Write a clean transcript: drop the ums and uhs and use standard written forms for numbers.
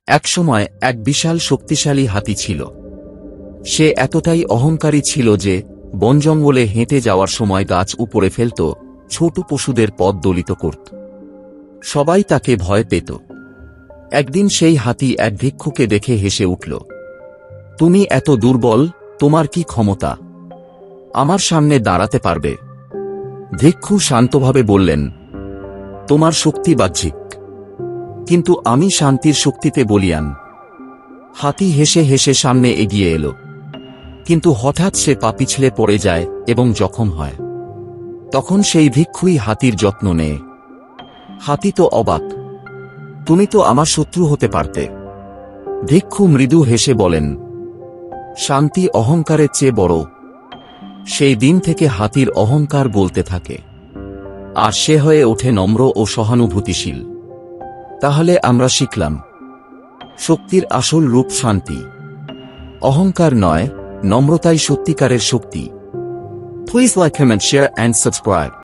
একসময় এক বিশাল শক্তিশালী হাতি ছিল। সে এতটাই অহংকারী ছিল যে বনজঙ্গলে হেঁটে যাওয়ার সময় গাছ উপড়ে ফেলত, ছোট পশুদের পথ দলিত করত। সবাই তাকে ভয় পেত। একদিন সেই হাতি এক ভিক্ষুকে দেখে হেসে উঠল। তুমি এত দুর্বল, তোমার কি ক্ষমতা আমার সামনে দাঁড়াতে পারবে? ভিক্ষু শান্তভাবে বললেন, তোমার শক্তি বাহ্যিক, কিন্তু আমি শান্তির শক্তিতে বলীয়ান। হাতি হেসে হেসে সামনে এগিয়ে এলো, কিন্তু হঠাৎ সে পা পিছলে পড়ে যায় এবং জখম হয়। তখন সেই ভিক্ষুই হাতির যত্ন নেয়। হাতি তো অবাক, তুমি তো আমার শত্রু হতে পারতে। ভিক্ষু মৃদু হেসে বলেন, শান্তি অহংকারের চেয়ে বড়। সেই দিন থেকে হাতির অহংকার বলতে থাকে, আর সে হয়ে ওঠে নম্র ও সহানুভূতিশীল। তাহলে আমরা শিখলাম, শক্তির আসল রূপ শান্তি, অহংকার নয়, নম্রতাই সত্যিকারের শক্তি। Please like, comment, share and subscribe.